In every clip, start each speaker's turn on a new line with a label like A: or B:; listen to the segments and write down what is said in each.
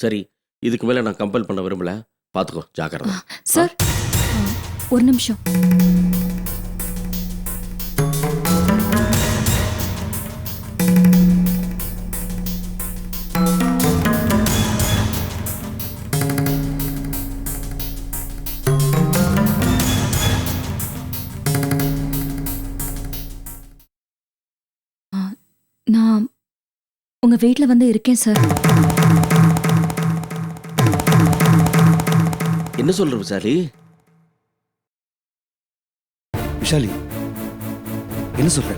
A: சரி, இதுக்கு மேல நான் கம்பல் பண்ண விரும்பல. பாத்துக்கோ, ஜாக்கிரதை.
B: சார் ஒரு நிமிஷம். நான் உங்க வீட்ல வந்து இருக்கேன் சார்.
A: என்ன சொல்ற விசாலி?
C: விஷாலி என்ன சொல்ற?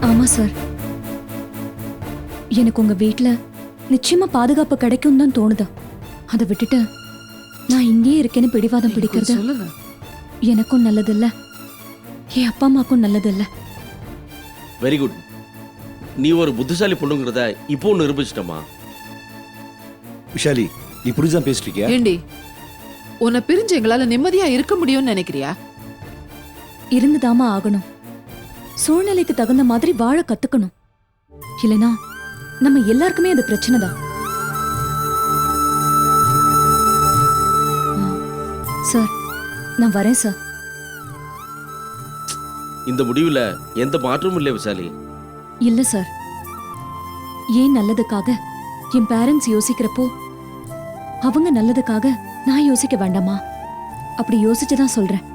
B: ஆமா சார், எனக்கு உங்க வீட்ல நிச்சயமா பாதுகாப்பு கிடைக்கும் தான் தோணுது. அதை விட்டுட்டு நான் இங்கேயே இருக்கேன்னு பிடிவாதம் பிடிக்கிறது எனக்கும் நல்லதில்ல, என் அப்பா அம்மாக்கும் நல்லதில்ல.
A: Very good. நீ ஒரு புத்திசாலி பொண்ணுங்கிறத இப்போ நிரூபிச்சிட்டமா.
C: விஷாலி நீ புரிஞ்சுதான் பேசிட்டு இருக்கியா?
D: ஏண்டி உன்னை பிரிஞ்சு எங்களால நிம்மதியா இருக்க முடியும்னு நினைக்கிறியா?
B: இருந்துதாமா ஆகணும். சூழ்நிலைக்கு தகுந்த மாதிரி வாழ கத்துக்கணும். இல்லனா நம்ம எல்லாருக்குமே அது பிரச்சனை தான். சார் நான் வரேன் சார்.
A: இந்த முடிவுல எந்த மாற்றமும் இல்லை விசாலி.
B: இல்ல சார், ஏன் நல்லதுக்காக என் பேரண்ட்ஸ் யோசிக்கிறப்போ அவங்க நல்லதுக்காக நான் யோசிக்க வேண்டாமா? அப்படி யோசிச்சுதான் சொல்றேன்.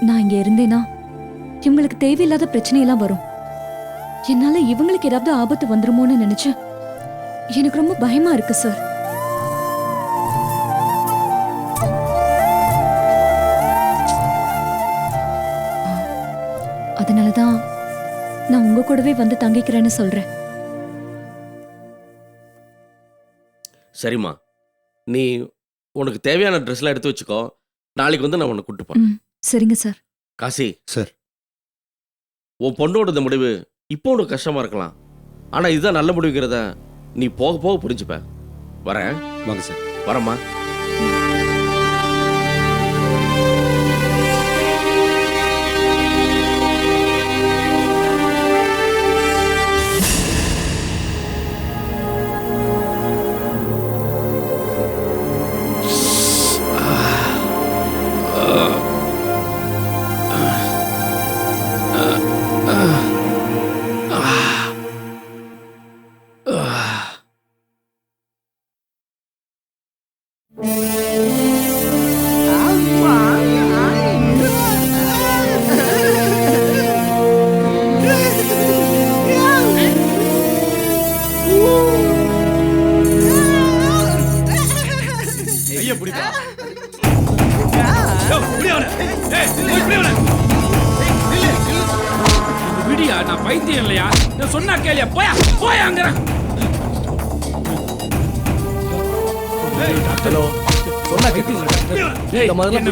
B: நான் இங்க இருந்தேனா இவங்களுக்கு தேவையில்லாத பிரச்சனையெல்லாம் வரும். என்னால இவங்களுக்கு ஏதாவது ஆபத்து வந்துருமோன்னு நினைச்சு எனக்கு ரொம்ப பயமா இருக்கு சார். அதனாலதான் நான் உங்க கூடவே வந்து தங்கிக்கிறேன்னு சொல்றேன்.
A: சரிம்மா, நீ உனக்கு தேவையான ட்ரெஸ்லாம் எடுத்து வச்சுக்கோ. நாளைக்கு வந்து நான் உன்னை கூட்டு போறேன்.
B: சரிங்க சார்.
A: காசி
C: சார்,
A: உன் பொண்ணோட இந்த முடிவு இப்போ உனக்கு கஷ்டமா இருக்கலாம். ஆனா இதுதான் நல்ல முடிவுங்கிறத நீ போக போக புரிஞ்சுப்ப. வரேன்.
C: வாங்க சார்.
A: வரேம்மா.
E: விடியா, நான் பைத்தியம் இல்லையா? நான் சொன்னா கேளியா? போயா போயாங்கிற.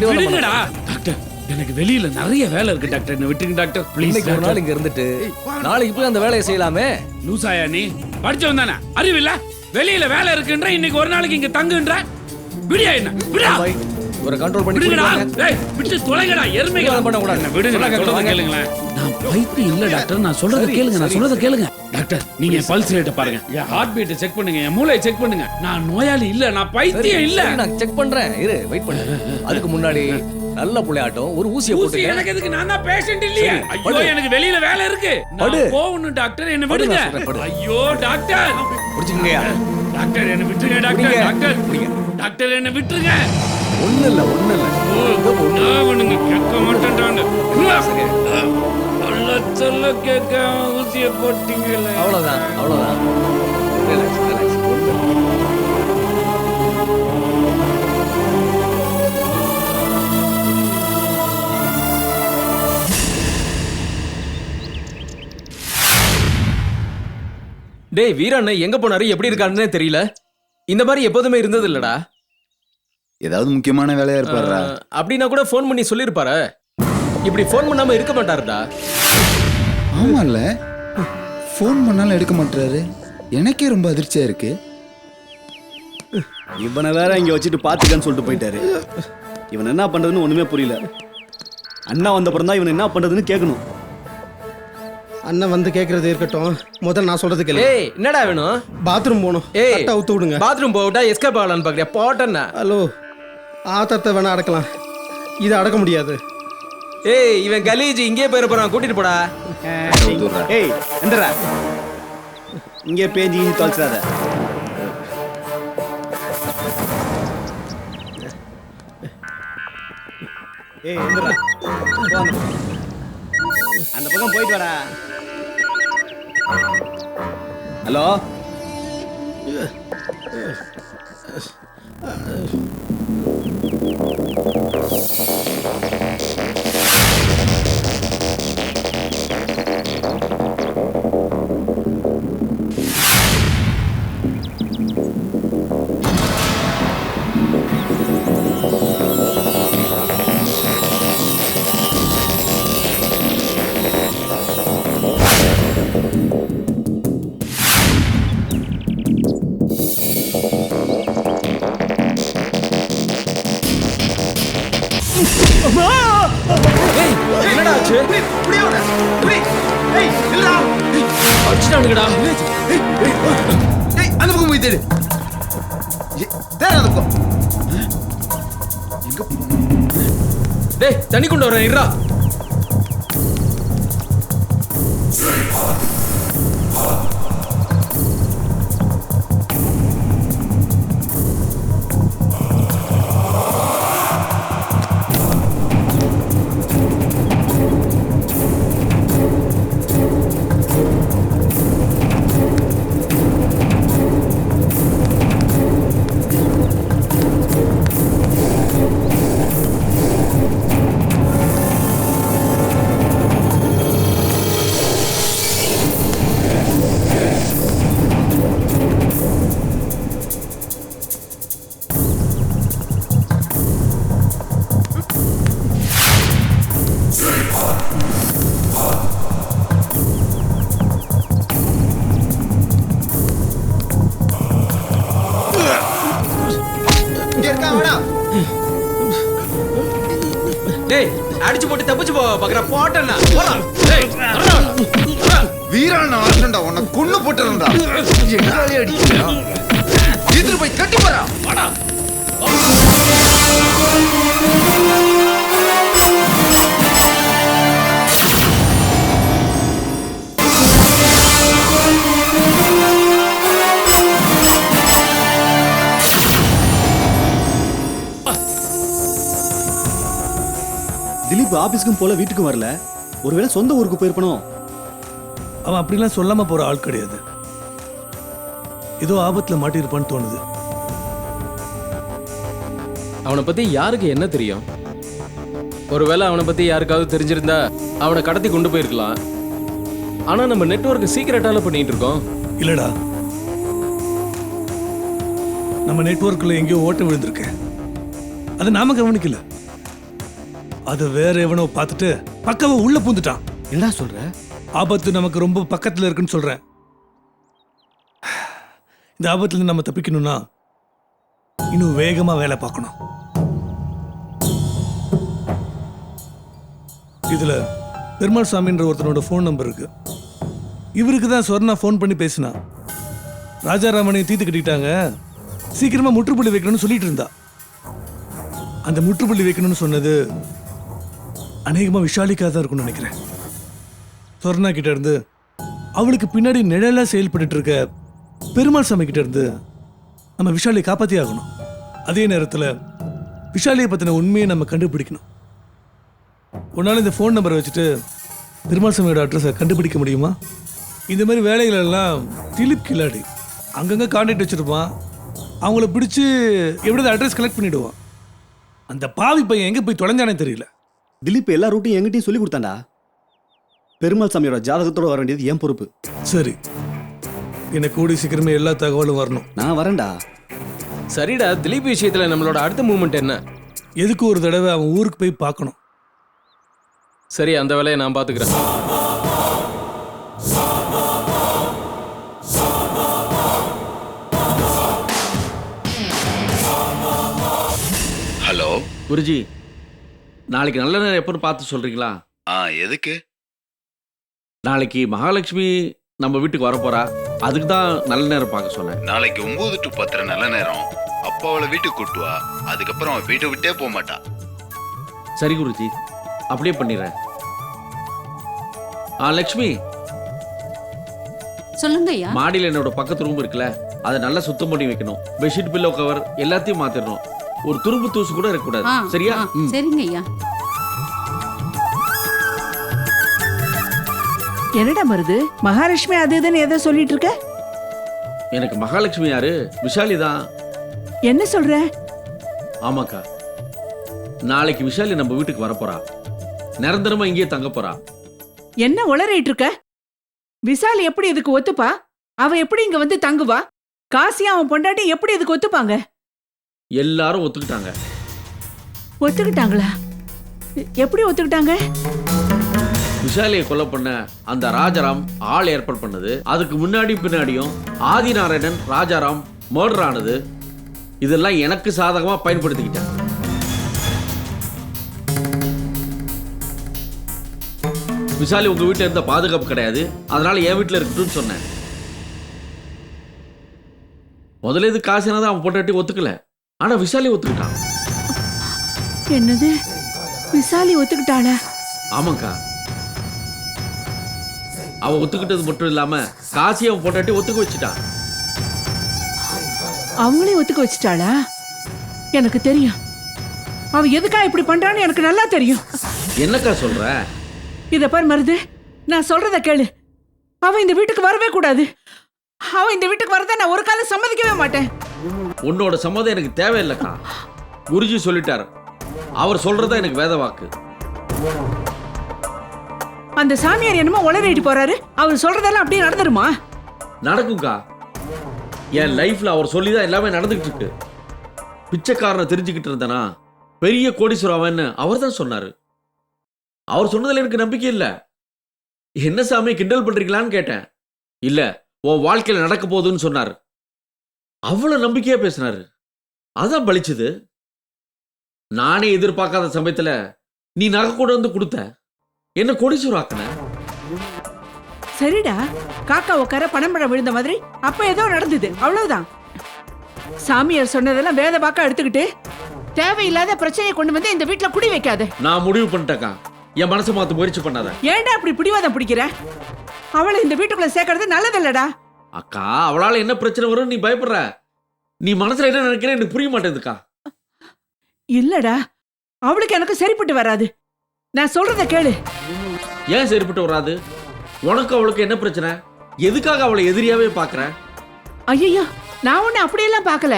E: விடுங்கடா டாக்டர், எனக்கு வெளியில நிறைய வேலை இருக்கு டாக்டர். என்ன விட்டுருங்க டாக்டர் ப்ளீஸ்.
F: ஒரு நாள் இங்க இருந்துட்டு நாளைக்கு போய் அந்த வேலையை செய்யலாமே.
E: லூசாயா நீ? படிச்சவன் தானே, அறிவில்ல? வெளியில வேலை இருக்குன்ற, இன்னைக்கு ஒரு நாளைக்கு இங்க தங்குன்ற. விடியா என்ன விடா.
F: ஒரு கண்ட்ரோல் பண்ணி
E: விடுங்கடா. டேய் விட்டு தொலைங்கடா எருமைகளா.
F: பண்ண கூடாது.
E: விடுங்க, நான் சொல்றத கேளுங்க. நான் பைத்தியம் இல்ல டாக்டர், நான் சொல்றத கேளுங்க. நான் சொல்றத கேளுங்க டாக்டர். நீங்க பல்ஸ் ரேட்ட பாருங்க, என் ஹார்ட் பீட் செக் பண்ணுங்க, என் மூளையை செக் பண்ணுங்க. நான் நோயாளி இல்ல, நான் பைத்தியம் இல்ல.
F: நான் செக் பண்றேன், இரு வெயிட் பண்ணு. அதுக்கு முன்னாடி நல்ல புள்ளையாட்டம் ஒரு ஊசியை
E: ஊசி
F: போட்டுக்க.
E: எனக்கு எதுக்கு? நான் தான் பேஷண்ட் இல்லையே. ஐயோ எனக்கு வெளியில வேலை இருக்கு. நான் போகணும் டாக்டர், என்ன விடுங்க. ஐயோ டாக்டர்
F: புடிச்சுக்கங்கயா.
E: டாக்டர் என்ன விட்டுருங்க டாக்டர். டாக்டர் டாக்டர் என்ன விட்டுருங்க.
F: ஒண்ணு இல்ல
E: ஒண்ணுங்க கேட்க மாட்டேன்டாங்க. சொல்ல சொல்ல கேட்க ஊசியை போட்டீங்கல்ல.
F: அவ்வளவுதான் அவ்வளவுதான். Relax relax.
G: டேய் வீரண்ண எங்க போனாரு, எப்படி இருக்காருன்னே தெரியல. இந்த மாதிரி எப்போதுமே இருந்தது இல்லடா.
H: ஏதாவது முக்கியமான வேலையா இருப்பாரா?
G: அப்படின்னா கூட ஃபோன் பண்ணி சொல்லிருப்பாரு. இப்படி ஃபோன் பண்ணாம இருக்க மாட்டாருடா.
H: ஆமால, ஃபோன் பண்ணாலும் எடுக்க மாட்டாரு. எனக்கே ரொம்ப அதிர்ச்சியா இருக்கு.
C: இவனை வேற இங்க வச்சுட்டு பாத்துக்கன்னு சொல்லிட்டு போயிட்டாரு. இவன் என்ன பண்றதுன்னு ஒண்ணுமே புரியல. அண்ணா வந்தப்புறம் தான் இவன் என்ன பண்றதுன்னு கேட்கணும்.
I: அண்ணன் வந்து கேட்கறது இருக்கட்டும், முதல்ல நான் சொல்றது கேளு.
G: ஏய் என்னடா வேணும்?
I: பாத்ரூம் போகணும்.
G: ஏய்
I: கட்டை அவுத்து விடுங்க.
G: பாத்ரூம் போட்டா எஸ்கேப் ஆகலான்னு பாக்குறியா? போட்டேன்னா.
I: ஹலோ, ஆத்தத்தை வேணா அடக்கலாம், இதை அடக்க முடியாது.
G: ஏய் இவன் கலீஜ் இங்கே போயிட போறான், கூட்டிட்டு போடா.
C: ஏய் எந்தரா இங்கே பேஞ்சி தொலைச்சிடாத. ஏய் எந்தரா அந்த பக்கம் போயிட்டு வரா. ஹலோ
G: என்னடா ஆச்சு? அடிச்சிட்டானுங்கடா.
H: அந்த பக்கம் போய் தேடு. அந்த பக்கம்
G: டேய் தண்ணி கொண்டு வரேன் இருடா. டேய் அடிச்சு போட்டு தப்பிச்சு போ பாக்குற போட்டேன்னா போடா. டேய்
H: வீரான ஆசண்டா உன்னை கொன்னு போட்டுறா. எங்காலே அடிக்கிறியா? எதிர போய் கட்டி போறா.
G: வாடா.
C: திலீப் ஆபீஸ்க்கும் போல வீட்டுக்கும் வரல. ஒருவேளை சொந்த ஊருக்கு போயிருப்பனோ?
F: அவன் அப்படிலாம் சொல்லாம போற ஆள் கிடையாது. ஏதோ ஆபத்துல மாட்டிருப்பான்னு தோணுது.
G: அவனை பத்தி யாருக்கு என்ன தெரியும்? ஒருவேளை அவனை பத்தி யாருக்காவது தெரிஞ்சிருந்தா அவனை கடத்தி கொண்டு போயிருக்கலாம். ஆனா நம்ம நெட்வொர்க் சீக்கிரட்டால பண்ணிட்டு இருக்கோம்.
F: இல்லடா, நம்ம நெட்வொர்க்ல எங்கேயோ ஓட்ட விழுந்திருக்கு. அது நாம கவனிக்கல. அது வேற எவனோ பார்த்துட்டு பக்கவ உள்ள பூந்துட்டான்.
C: என்னடா சொல்ற?
F: ஆபத்து நமக்கு ரொம்ப பக்கத்துல இருக்குன்னு சொல்றேன். இந்த ஆபத்துல இருந்து நம்ம தப்பிக்கணும்னா இன்னும் வேகமா வேலை பார்க்கணும். இதுல பெருமாள் சாமின்ற ஒருத்தனோட ஃபோன் நம்பர் இருக்கு. இவருக்கு தான் சொர்ணா ஃபோன் பண்ணி பேசினா. ராஜாராமனை தீத்து கட்டிட்டாங்க, சீக்கிரமா முற்றுப்புள்ளி வைக்கணும்னு சொல்லிட்டு இருந்தா. அந்த முற்றுப்புள்ளி வைக்கணும்னு சொன்னது அநேகமா விஷாலிக்காக தான் இருக்கும்னு நினைக்கிறேன். சொர்ணா கிட்ட இருந்து அவளுக்கு பின்னாடி நிழலா செயல்பட்டு இருக்க பெருமாள் சாமி கிட்ட இருந்து நம்ம விஷாலியை காப்பாத்தி ஆகணும். அதே நேரத்தில் விஷாலியை பத்தின உண்மையை நம்ம கண்டுபிடிக்கணும். உன்னால இந்த ஃபோன் நம்பரை வச்சுட்டு பெருமாள் சாமியோட அட்ரஸை கண்டுபிடிக்க முடியுமா? இந்த மாதிரி வேலைகள் எல்லாம் திலீப் கில்லாடி அங்கங்க கான்டாக்ட் வச்சிருப்பான். அவங்கள பிடிச்சு எப்படியாவது அட்ரஸ் கலெக்ட் பண்ணிடுவான். அந்த பாவி பையன் எங்க போய் தொலைஞ்சானே தெரியல.
C: திலீப் எல்லா ரூட்டையும் எங்கிட்டையும் சொல்லி கொடுத்தாண்டா. பெருமாள் சாமியோட ஜாதகத்தோட வர வேண்டியது என் பொறுப்பு.
F: சரி, எனக்கு கூடி சீக்கிரமே எல்லா தகவலும் வரணும்.
C: நான் வரேன்டா.
G: சரிடா, திலீப் விஷயத்துல நம்மளோட அடுத்த மூவ்மெண்ட் என்ன?
F: எதுக்கு ஒரு தடவை அவன் ஊருக்கு போய் பார்க்கணும்.
G: சரி, அந்த வேலையை நான் பாத்துக்கிறேன்.
A: குருஜி, நாளைக்கு நல்ல நேரம் எப்போன்னு பார்த்து சொல்றீங்களா?
H: எதுக்கு?
A: நாளைக்கு மகாலட்சுமி நம்ம வீட்டுக்கு வரப்போறா, அதுக்கு தான் நல்ல நேரம் பார்க்க சொன்னேன்.
H: நாளைக்கு 9 to 10 நல்ல நேரம். அப்பா அவளை வீட்டுக்கு கூட்டு வா. அதுக்கப்புறம் அவன் வீட்டை விட்டே போக மாட்டா.
A: சரி குருஜி, அப்படியே பண்ணிடுறேன். லக்ஷ்மி,
J: சொல்லுங்க ஐயா.
A: மாடியில் என்னோட பக்கத்து ரூம் இருக்குல்ல, அதை நல்லா சுத்தம் பண்ணி வைக்கணும். பெட்ஷீட், பில்லோ கவர் எல்லாத்தையும் மாத்திடணும். ஒரு துரும்பு தூசு கூட இருக்கக்கூடாது. சரியா?
J: சரிங்க ஐயா.
D: என்னடா மருது, மகாலட்சுமி அது இதுன்னு ஏதோ சொல்லிட்டு இருக்க?
A: எனக்கு மகாலட்சுமி யாரு? விஷாலி தான்.
D: என்ன சொல்ற?
A: ஆமாக்கா, நாளைக்கு விஷாலி நம்ம வீட்டுக்கு வரப்போறா. நிரந்தரமா இங்கேயே தங்க போறா.
D: என்ன உளறிட்டு இருக்க? விசால் எப்படி இதுக்கு ஒத்துப்பா? அவ எப்படி இங்க வந்து தங்குவா? காசியா அவன் பொண்டாட்டி எப்படி இதுக்கு ஒத்துப்பாங்க?
A: எல்லாரும் ஒத்துக்கிட்டாங்க.
D: ஒத்துக்கிட்டாங்களா? எப்படி ஒத்துக்கிட்டாங்க?
A: விஷாலியை கொலை பண்ண அந்த ராஜாராம் ஆள் ஏற்பாடு பண்ணது, அதுக்கு முன்னாடி பின்னாடியும் ஆதிநாராயணன் ராஜாராம் மர்டர் ஆனது, இதெல்லாம் எனக்கு சாதகமா பயன்படுத்திக்கிட்டேன். விஷாலி உங்க வீட்டுல இருந்த பாதுகாப்பு கிடையாது, அதனால என் வீட்டுல இருக்கட்டும்னு சொன்னேன். முதல்ல இது காசினா தான் அவன் பொண்டாட்டி ஒத்துக்கல, ஆனா விஷாலி ஒத்துக்கிட்டான்.
D: என்னது, விசாலி ஒத்துக்கிட்டாளா?
A: ஆமாக்கா, அவ ஒத்துக்கிட்டது மட்டும் இல்லாம காசி அவன் பொண்டாட்டி ஒத்துக்க வச்சுட்டான்.
D: அவங்களே ஒத்துக்க வச்சுட்டாளா? எனக்கு தெரியும். அவ எதுக்கா இப்படி பண்றான்னு எனக்கு நல்லா தெரியும்.
A: என்னக்கா சொல்ற?
D: இத பாரு மருது, நான் சொல்றத கேளு. அவ இந்த வீட்டுக்கு வரவே கூடாது. அவ இந்த வீட்டுக்கு வரத நான் ஒரு காலம் சம்மதிக்கவே மாட்டேன்.
A: உன்னோட சம்மதம் எனக்கு தேவையில்லைக்கா. குருஜி சொல்லிட்டார், அவர் சொல்றதா எனக்கு வேத வாக்கு.
D: அந்த சாமியார் என்னமோ உளறிட்டு போறாரு. அவர் சொல்றதெல்லாம் அப்படியே நடந்துருமா?
A: நடக்கும்க்கா. என் லைஃப்ல அவர் சொல்லிதான் எல்லாமே நடந்துகிட்டு இருக்கு. பிச்சைக்காரனை தெரிஞ்சுக்கிட்டு இருந்தனா பெரிய கோடீஸ்வரவன்னு அவர் தான் சொன்னாரு. அவர் சொன்னதுல எனக்கு நம்பிக்கை இல்ல. என்ன சாமி கிண்டல் பண்றீங்களான்னு கேட்டேன். இல்ல, உன் வாழ்க்கையில நடக்க போகுதுன்னு சொன்னாரு. அவ்வளவு நம்பிக்கையா பேசினாரு. அதான் பலிச்சது. நானே எதிர்பார்க்காத சமயத்துல நீ நகை கூட வந்து கொடுத்த, என்ன கோடீஸ்வரம் ஆக்குன.
D: சரிடா, காக்கா உட்கார பணம்பழம் விழுந்த மாதிரி அப்ப ஏதோ நடந்தது, அவ்வளவுதான். சாமியார் சொன்னதெல்லாம் வேத வாக்கா எடுத்துக்கிட்டு தேவையில்லாத பிரச்சனையை கொண்டு வந்து இந்த வீட்டுல குடி வைக்காத.
A: நான் முடிவு பண்ணிட்டேக்கா, என் மனசை மாத்த முயற்சி பண்ணாத.
D: ஏன்டா அப்படி பிடிவாதம் பிடிக்கிற? அவளை இந்த வீட்டுக்குள்ள சேர்க்கறது நல்லதில்லடா.
A: அக்கா, அவளால என்ன பிரச்சனை வரும் நீ பயப்படுற? நீ மனசுல என்ன நினைக்கிற எனக்கு புரிய மாட்டேதுக்கா.
D: இல்லடா, அவளுக்கு எனக்கு சரிப்பட்டு வராது. நான் சொல்றத கேளு.
A: ஏன் சரிப்பட்டு வராது? உனக்கு அவளுக்கு என்ன பிரச்சனை? எதுக்காக அவளை எதிரியாவே பாக்குற?
D: ஐயோ, நான் ஒண்ணு அப்படியெல்லாம் பார்க்கல.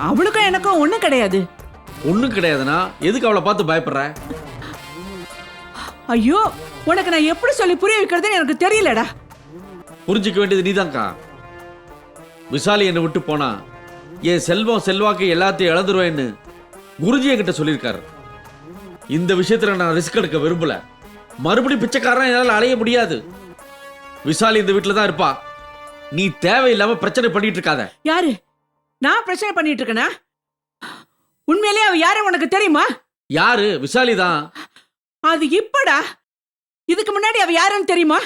D: அவளுக்கும் எனக்கும் ஒண்ணும் கிடையாது.
A: ஒண்ணும் கிடையாதுன்னா எதுக்கு அவளை பார்த்து பயப்படுற?
D: ஐயோ, உனக்கு நான் எப்படி சொல்லி புரிய வைக்கிறதுன்னு எனக்கு தெரியலடா.
A: புரிஞ்சுக்க வேண்டியது நீதான்க்கா. விசாலி என்னை விட்டு போனா என் செல்வம் செல்வாக்கு எல்லாத்தையும் இழந்துருவேன்னு குருஜி என்கிட்ட சொல்லியிருக்காரு. இந்த விஷயத்துல நான் ரிஸ்க் எடுக்க விரும்பல. மறுபடியும் பிச்சைக்காரன் என்னால அலைய முடியாது. விசாலி இந்த வீட்டுல தான் இருப்பா. நீ தேவையில்லாம பிரச்சனை பண்ணிட்டு இருக்காத.
D: யாரு? நான் பிரச்சனை பண்ணிட்டு இருக்கேனா? உண்மையிலேயே அவ யாரு உனக்கு தெரியுமா?
A: யாரு? விசாலி தான்.
D: அது இப்படா. இதுக்கு முன்னாடி அவ யாருன்னு தெரியுமா?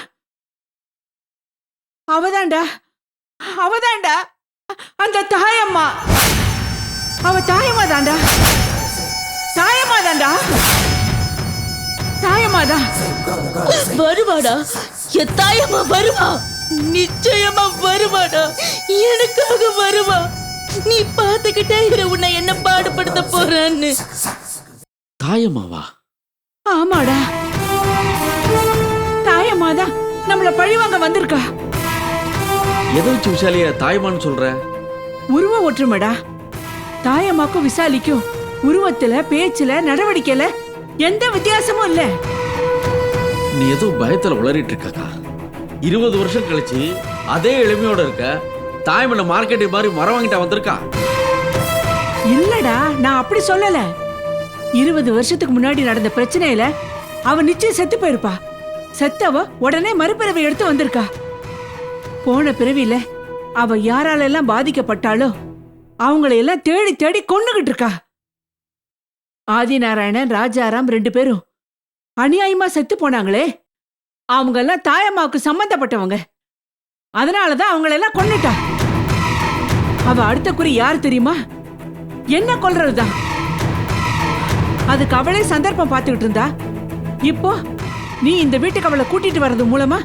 D: அவதான்டா, அவதான்டா அந்த தாயம்மா. அவ தாயம்மா தான்டா, தாயம்மா தான்டா, தாயம்மாடா.
J: வருவாடா, என் தாயம்மா வருவா. நிச்சயமா வருவாடா, எனக்காக வருவா. நீ பாத்துக்கிட்டே இரு உன்னை என்ன பாடுபடுத்த போறான்னு.
A: தாயம்மாவா?
D: ஆமாடா, தாயம்மாதான் நம்மள பழிவாங்க வந்திருக்கா.
A: எதை வச்சு விசாலிய தாயம்மான்னு சொல்ற?
D: உருவ ஒற்றுமைடா. தாயம்மாக்கும் விசாலிக்கும் உருவத்துல, பேச்சுல, நடவடிக்கையில எந்த வித்தியாசமும் இல்ல.
A: நீ ஏதோ பயத்துல உளறிட்டு இருக்கா. 20 வருஷம் கழிச்சு அதே எளிமையோட இருக்க தாய்மலை மார்க்கெட் மாதிரி மரம் வாங்கிட்டா வந்திருக்கா.
D: இல்லடா, நான் அப்படி சொல்லல. 20 வருஷத்துக்கு முன்னாடி நடந்த பிரச்சனையில அவ நிச்சயம் செத்து போயிருப்பா. செத்தவ உடனே மறுபிறவை எடுத்து வந்திருக்கா. போன பிறவியில அவ யாரால எல்லாம் பாதிக்கப்பட்டாலோ அவங்களை எல்லாம் தேடி தேடி கொன்னுகிட்டு இருக்கா. ஆதிநாராயணன் ராஜாராம் 2 பேரும் அநியாயமா செத்து போனாங்களே, அவங்க எல்லாம் தாயம்மாவுக்கு சம்பந்தப்பட்டவங்க. அதனாலதான் அவங்களெல்லாம் கொன்னுட்டா. அவ அடுத்த குறி யார் தெரியுமா? என்ன கொல்றதுதான். அதுக்கு அவளே சந்தர்ப்பம் பார்த்துக்கிட்டு இருந்தா. இப்போ நீ இந்த வீட்டுக்கு அவளை கூட்டிட்டு வர்றது மூலமா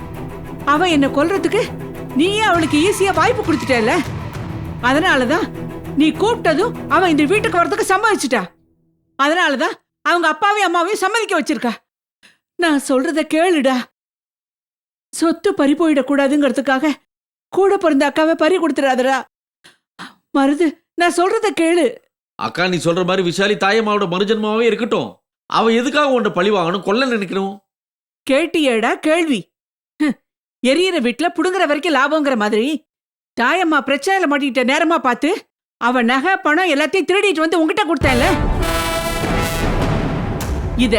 D: அவ என்ன கொல்றதுக்கு நீயே அவளுக்கு ஈஸியா வாய்ப்பு கொடுத்துட்டல. அதனாலதான் நீ கூப்பிட்டதும் அவ இந்த வீட்டுக்கு வர்றதுக்கு சம்மதிச்சுட்டா. அதனாலதான் அவங்க அப்பாவையும் அம்மாவையும் சம்மதிக்க வச்சிருக்கா. நான் சொல்றத கேளுடா. சொத்து பறி போயிடக்கூடாதுங்கிறதுக்காக கூட பிறந்த அக்காவை பறி கொடுத்துடாதடா. மருது, நான் சொல்றத கேளு.
A: அக்கா, நீ சொல்ற மாதிரி விஷாலி தாயம்மாவோட மறுஜன்மாவே இருக்கட்டும். அவ எதுக்காக உன்னை பழி வாங்கணும், கொல்ல நினைக்கணும்?
D: கேட்டியேடா கேள்வி. எரியற வீட்டுல புடுங்குற வரைக்கும் லாபங்கிற மாதிரி தாயம்மா பிரச்சனையில மாட்டிக்கிட்ட நேரமா பார்த்து அவ நகை பணம் எல்லாத்தையும் திருடிட்டு வந்து உங்ககிட்ட கொடுத்தால. இத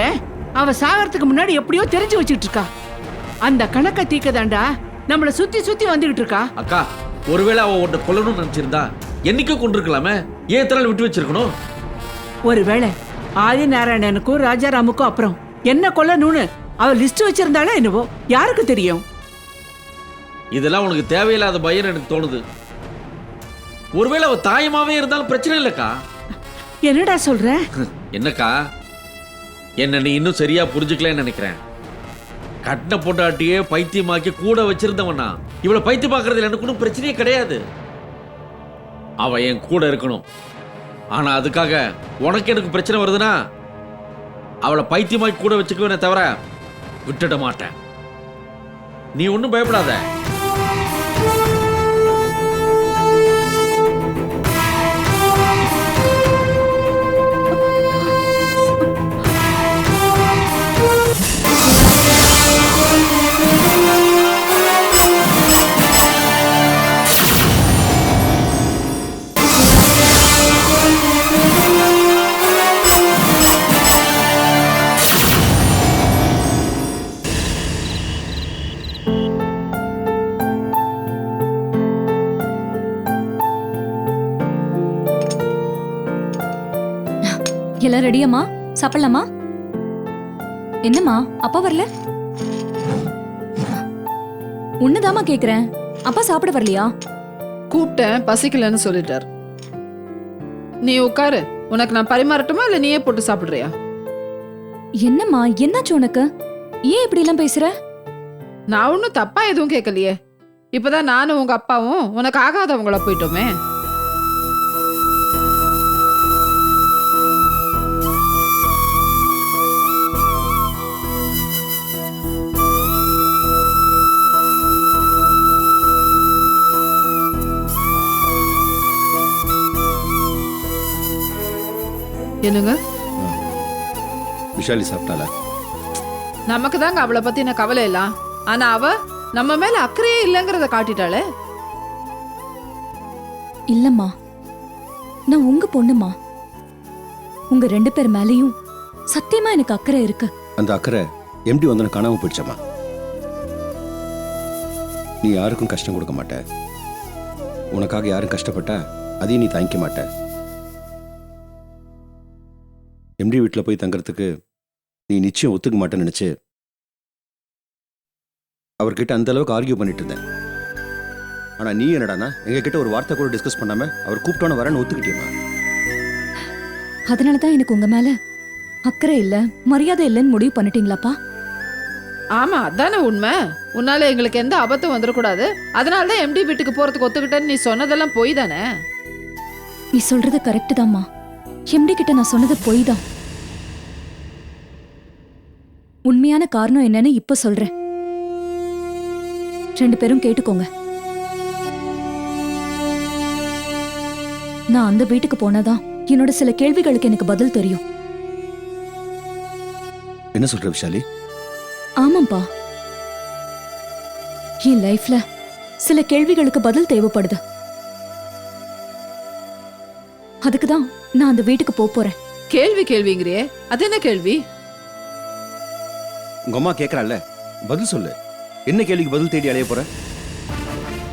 D: அவ சாகறதுக்கு முன்னாடி எப்படியோ தெரிஞ்சு வச்சுட்டு இருக்கா. அந்த கணக்கை தீக்கதாண்டா நம்மள சுத்தி சுத்தி வந்துகிட்டு இருக்கா.
A: அக்கா, ஒருவேளை அவ உன்னை கொல்லணும்னு நினைச்சிருந்தா என்னைக்கோ கொண்டிருக்கலாமே, ஏன் இத்தனை நாள் விட்டு வச்சிருக்கணும்?
D: ஒருவேளை ஆதிநாராயணனுக்கும் ராஜாராமுக்கும் அப்புறம் என்ன கொல்லணும்னு அவ லிஸ்ட் வச்சிருந்தாளா என்னவோ, யாருக்கு தெரியும்?
A: இதெல்லாம் உனக்கு தேவையில்லாத பயம் எனக்கு தோணுது. ஒருவேளை அவ தாயமாவே இருந்தாலும் பிரச்சனை இல்லக்கா.
D: என்னடா சொல்ற?
A: என்னக்கா, என்ன நீ இன்னும் சரியா புரிஞ்சுக்கலன்னு நினைக்கிறேன். கட்டின பொண்டாட்டியே பைத்தியமாக்கி கூட வச்சிருந்தவனா இவளை பைத்தியமாக்குறதுல எனக்கு ஒன்றும் பிரச்சனையே கிடையாது. அவ என் கூட இருக்கணும். ஆனா அதுக்காக உனக்கு எனக்கு பிரச்சனை வருதுன்னா அவளை பைத்தியமாக்கி கூட வச்சுக்குவேனே தவிர விட்டுட மாட்டேன். நீ ஒன்றும் பயப்படாத.
B: எல்லாம் ரெடியாம்மா? சாப்பிடலாமா? என்னம்மா அப்பா வரல? உன்னதாமா கேக்குறேன். அப்பா சாப்பிட வரலையா?
K: கூப்பிட்டேன், பசிக்கலன்னு சொல்லிட்டார். நீ உட்காரு, உனக்கு நான் பரிமாறட்டுமா இல்ல நீயே போட்டு சாப்பிடுறியா?
B: என்னம்மா, என்னாச்சு உனக்கு? ஏன் இப்படி எல்லாம் பேசுற?
K: நான் ஒன்னும் தப்பா எதுவும் கேட்கலையே. இப்பதான் நானும் உங்க அப்பாவும் உனக்கு ஆகாதவங்கள போயிட்டோமே. என்னங்க?
C: விஷாலி சாப்பிட்டாளா?
K: நமக்கு தாங்க அவளை பத்தின கவலை எல்லாம். ஆனா அவ நம்ம மேல அக்கறையே இல்லைங்கிறத காட்டிட்டாளே.
B: இல்லம்மா, நான் உங்க பொண்ணுமா. உங்க 2 பேர் மேலேயும் சத்தியமா எனக்கு அக்கறை இருக்கு.
C: அந்த அக்கறை எம்டி வந்தன காணாம போயிடுச்சம்மா. நீ யாருக்கும் கஷ்டம் கொடுக்க மாட்ட. உனக்காக யாரும் கஷ்டப்பட்டா அதையும் நீ தாங்கிக்க மாட்ட. எம்டி வீட்டில் போய் தங்கறதுக்கு நீ நிச்சயம் ஒத்துக்க மாட்டேன்னு நினைச்சு அவர்கிட்ட அந்த அளவுக்கு ஆர்கியூ பண்ணிட்டு இருந்தேன். ஆனா நீ என்னடானா எங்ககிட்ட ஒரு வார்த்தை கூட டிஸ்கஸ் பண்ணாம அவர் கூப்பிட்டோன்னு வரேன்னு ஒத்துக்கிட்டியம்மா.
B: அதனாலதான் எனக்கு உங்க மேல அக்கறை இல்ல, மரியாதை இல்லைன்னு முடிவு பண்ணிட்டீங்களாப்பா?
K: ஆமா, அதானே உண்மை. உன்னால எங்களுக்கு எந்த அபத்தம் வந்துடக்கூடாது, அதனாலதான் எம்டி வீட்டுக்கு போறதுக்கு ஒத்துக்கிட்டேன்னு நீ சொன்னதெல்லாம் பொய் தானே?
B: நீ சொல்றது கரெக்ட் தான்மா. எம்டி கிட்ட நான் சொன்னது பொய் தான். உண்மையான காரணம் என்னன்னு இப்ப சொல்றேன். 2 பேரும் கேட்டுக்கோங்க. நான் அந்த வீட்டுக்கு போனாதான் என்னோட சில கேள்விகளுக்கு எனக்கு பதில் தெரியும்.
C: என்ன சொல்ற விஷாலி?
B: ஆமாப்பா, என் லைஃப்ல சில கேள்விகளுக்கு பதில் தேவைப்படுது. அதுக்குதான் நான் அந்த வீட்டுக்கு போறேன்.
K: கேள்விங்கிறியே, அது என்ன கேள்வி?
C: உங்க அம்மா கேட்கறாள்ல, பதில் சொல்லு. என்ன கேள்விக்கு பதில் தேடி அலைய போற?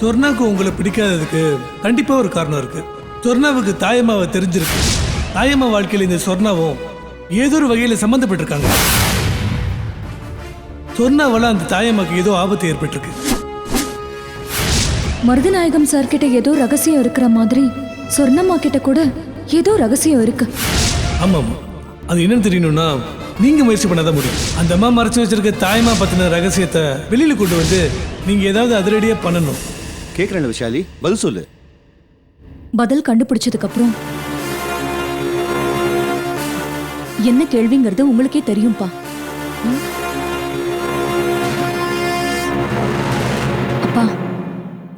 F: சொர்ணாவுக்கு உங்களை பிடிக்காததுக்கு கண்டிப்பா ஒரு காரணம் இருக்கு. சொர்ணாவுக்கு தாயம்மாவை தெரிஞ்சிருக்கு. தாயம்மா வாழ்க்கையில் இந்த சொர்ணாவும் ஏதோ ஒரு வகையில சம்பந்தப்பட்டிருக்காங்க. சொன்னாவல அந்த தாயம்மாக்கு ஏதோ ஆபத்து ஏற்பட்டிருக்கு.
B: மருதநாயகம் சார் கிட்ட ஏதோ ரகசியம் இருக்கிற மாதிரி சொர்ணம்மா கிட்ட கூட ஏதோ ரகசியம் இருக்கு.
F: ஆமாமா, அது என்னன்னு தெரியணும்னா நீங்க முயற்சி பண்ணாதான் முடியும். அந்த அம்மா மறைச்சு வச்சிருக்க தாயம்மா பத்தின ரகசியத்தை வெளியில கொண்டு வந்து நீங்க ஏதாவது அதிரடியா பண்ணணும்.
C: கேட்குறேன் விஷாலி, பதில் சொல்லு.
B: பதில் கண்டுபிடிச்சதுக்கு அப்புறம் என்ன கேள்விங்கிறது உங்களுக்கே தெரியும்பா. அப்பா,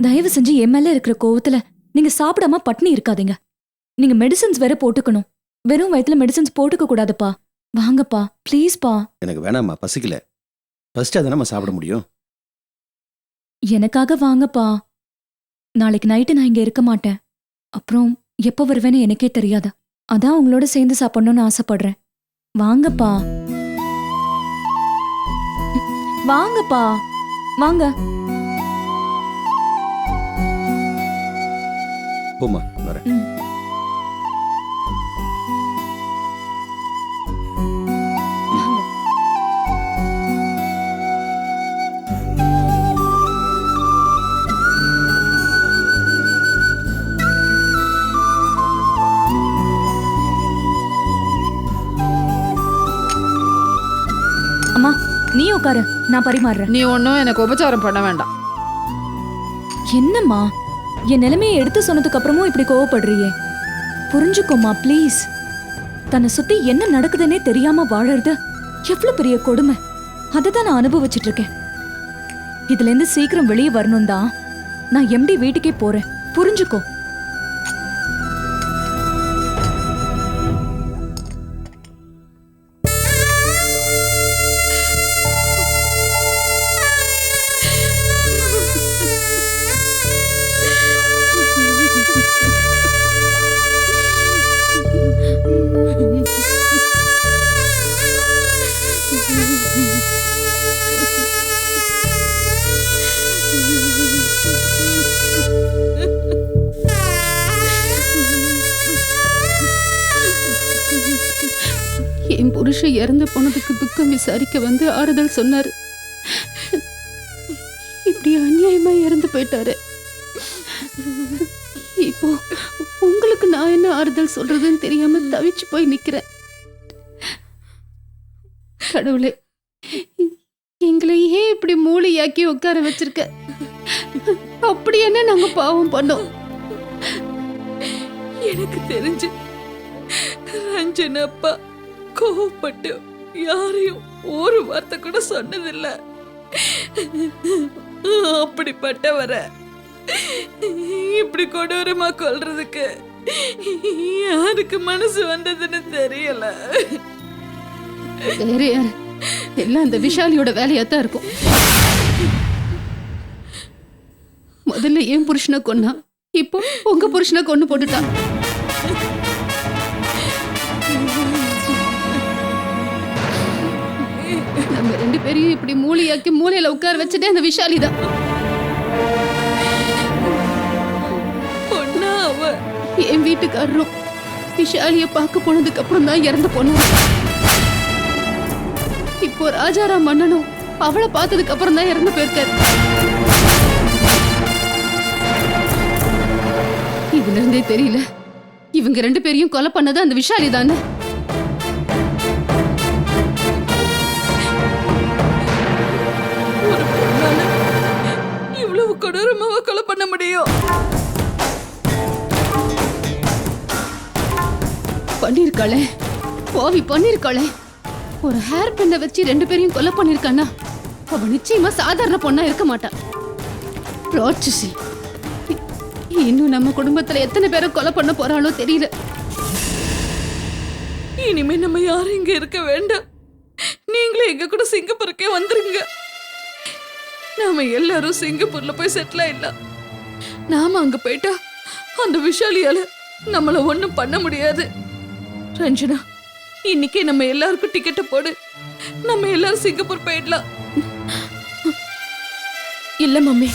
B: தயவு செஞ்சு என் மேல இருக்கிற கோவத்துல நீங்க சாப்பிடாம பட்னி இருக்காதீங்க. நீங்க மெடிசன்ஸ் வேற போட்டுக்கணும். வெறும் வயித்துல மெடிசன்ஸ் போட்டுக்க கூடாதுப்பா. வாங்கப்பா, ப்ளீஸ்பா.
C: எனக்கு வேணாம்மா, பசிக்கல. ஃபர்ஸ்ட் அதை நம்ம சாப்பிட முடியும்.
B: எனக்காக வாங்கப்பா. நாளைக்கு நைட்டு நான் இங்க இருக்க மாட்டேன். அப்புறம் எப்போ வருவேன்னு எனக்கே தெரியாது. அதான் உங்களோட சேர்ந்து சாப்பிடணும்னு ஆசைப்படுறேன். வாங்கப்பா, வாங்கப்பா, வாங்க.
C: போமா, வரேன்.
B: அம்மா, நீ உட்காரு, நான் பரிமாறுறேன்.
K: நீ ஒன்றும் எனக்கு உபச்சாரம் பண்ண வேண்டாம்.
B: என்னம்மா, என் நிலைமையை எடுத்து சொன்னதுக்கு அப்புறமும் இப்படி கோவப்படுறியே? புரிஞ்சுக்கோமா ப்ளீஸ். தன்னை சுத்தி என்ன நடக்குதுன்னே தெரியாம வாழறது எவ்வளவு பெரிய கொடுமை. அதை தான் நான் அனுபவிச்சுட்டு இருக்கேன். இதுல இருந்து சீக்கிரம் வெளியே வரணும் தான் நான் எம்டி வீட்டுக்கே போறேன். புரிஞ்சுக்கோ.
J: என் புருஷன் இறந்து போனதுக்கு துக்கம் விசாரிக்க வந்து ஆறுதல் சொன்னாரு. இப்படி அநியாயமா இறந்து போயிட்டாரு. இப்போ உங்களுக்கு நான் என்ன ஆறுதல் சொல்றதுன்னு தெரியாம தவிச்சு போய் நிக்கிறேன். கடவுளே, எங்களை ஏன் இப்படி மூளையாக்கி உட்கார வச்சிருக்க? அப்படி என்ன நாங்க பாவம் பண்ணோம்? எனக்கு தெரிஞ்சு ரஞ்சன் அப்பா கோவப்பட்டு யாரையும் ஒரு வார்த்தை கூட சொன்னதில்லை. அப்படிப்பட்டவரை இப்படி கொடூரமா கொல்றதுக்கு யாருக்கு மனசு வந்ததுன்னு தெரியல. வேற யாரு? எல்லாம் அந்த விஷாலியோட வேலையாத்தான் இருக்கும். முதல்ல என் புருஷனை கொன்னா, இப்போ உங்க புருஷனை கொன்னு போட்டுட்டான். நம்ம ரெண்டு பேரையும் இப்படி மூளையாக்கி மூளையில உட்கார வச்சுட்டே அந்த விஷாலி தான். பொண்ணா அவ என் வீட்டுக்காரரும் விஷாலிய பார்க்க போனதுக்கு அப்புறம் தான் இறந்து போனாங்க. இப்போ ராஜாராம் மன்னனும் அவளை பார்த்ததுக்கு அப்புறம் தான் இறந்து போயிருக்காரு. இதுல இருந்தே தெரியல, இவங்க ரெண்டு பேரையும் கொலை பண்ணது அந்த விஷாலி தானே. இவ்வளவு கொடூரமாவா கொலை பண்ண முடியும்? பண்ணிருக்காளே, போவி பண்ணிருக்காளே. ஒரு ஹேர் பின்ன வச்சு ரெண்டு பேரையும் கொலை பண்ணிருக்கானா, அவ நிச்சயமா சாதாரண பொண்ணா இருக்க மாட்டான். ராட்சசி. இன்னும் நம்ம குடும்பத்துல எத்தனை பேரை கொலை பண்ண போறாளோ தெரியல. இனிமே நம்ம யாரும் இங்க இருக்க வேண்டாம். நீங்களே எங்க கூட சிங்கப்பூருக்கே வந்துருங்க. நாம எல்லாரும் சிங்கப்பூர்ல போய் செட்டில் ஆயிடலாம். நாம அங்க போயிட்டா அந்த விஷாலியால நம்மள ஒண்ணும் பண்ண முடியாது. ரஞ்சனா, இன்னைக்கே நம்ம எல்லாருக்கும் டிக்கெட்டை போடு. நம்ம எல்லாரும் சிங்கப்பூர் போயிடலாம். இல்ல மம்மி,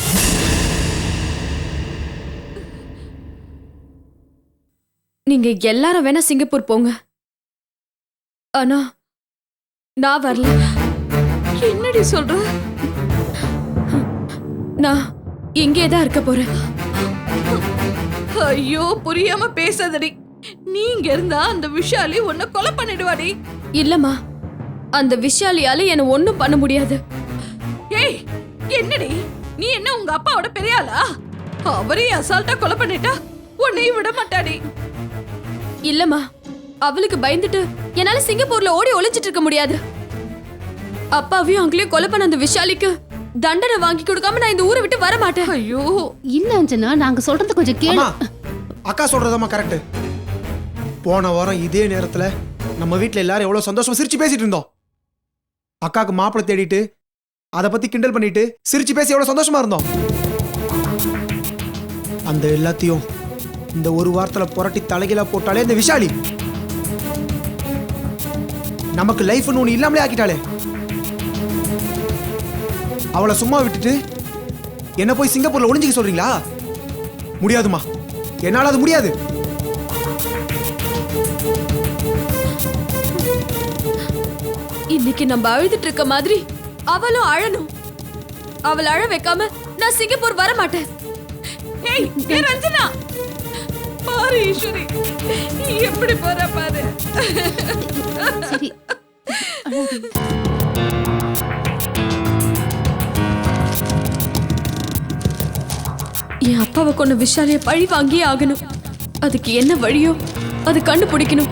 J: நீங்க எல்லாரும் வேணா சிங்கப்பூர் போங்க. ஆனா நான் வரல. என்னடி சொல்ற? நான் இங்கே தான் இருக்க போறேன். ஐயோ, புரியாம பேசாதடி. நீங்க இருந்தா அந்த விஷாலி உன்னை கொலை பண்ணிடுவாடி. இல்லம்மா, அந்த விஷாலியால என்ன ஒண்ணும் பண்ண முடியாது. ஏய், என்னடி நீ என்ன உங்க அப்பாவோட பெரிய ஆளா? அவரே அசால்ட்டா கொலை பண்ணிட்டா உன்னையும் விட மாட்டாடி. இல்லம்மா, அவளுக்கு பயந்துட்டு என்னால சிங்கப்பூர்ல ஓடி ஒளிஞ்சிட்டு இருக்க முடியாது. அப்பாவையும் அங்கேயும் கொலை பண்ண அந்த விஷாலிக்கு தண்டனை வாங்கி கொடுக்காம நான் இந்த ஊரை விட்டு வர மாட்டேன். ஐயோ
L: இல்ல அஞ்சனா, நாங்க சொல்றது கொஞ்சம் கேளு.
I: அக்கா சொல்றதாம்மா கரெக்ட். போன வாரம் இதே நேரத்துல நம்ம வீட்ல எல்லாரும் எவ்வளவு சந்தோஷமா சிரிச்சு பேசிட்டு இருந்தோம். அக்காக்கு மாப்பிள்ளை தேடிட்டு அதை பத்தி கிண்டல் பண்ணிட்டு சிரிச்சு பேசி எவ்வளவு சந்தோஷமா இருந்தோம். அந்த எல்லாத்தையும் இந்த ஒரு வாரத்துல புரட்டி தலைகீழா போட்டாலே இந்த விஷாலி நமக்கு லைஃப்னு ஒண்ணு இல்லாமலே ஆக்கிட்டாளே. அவளை சும்மா விட்டுட்டு என்ன போய் சிங்கப்பூர்ல ஒளிஞ்சிக்க சொல்றீங்களா? முடியாதுமா, என்னால அது முடியாது.
J: இன்னைக்கு நம்ம அழுதுட்டு இருக்க மாதிரி அவளும் அழணும். அவள் அழ வைக்காம நான் சிங்கப்பூர் வர மாட்டேன். ஏய், ரஞ்சனா பாரு, ஈஸ்வரி நீ எப்படி போற பாரு.
L: சரி,
J: என் அப்பாவை கொண்ட விஷாலிய பழி வாங்கியே ஆகணும். அதுக்கு என்ன வழியோ அது கண்டுபிடிக்கணும்.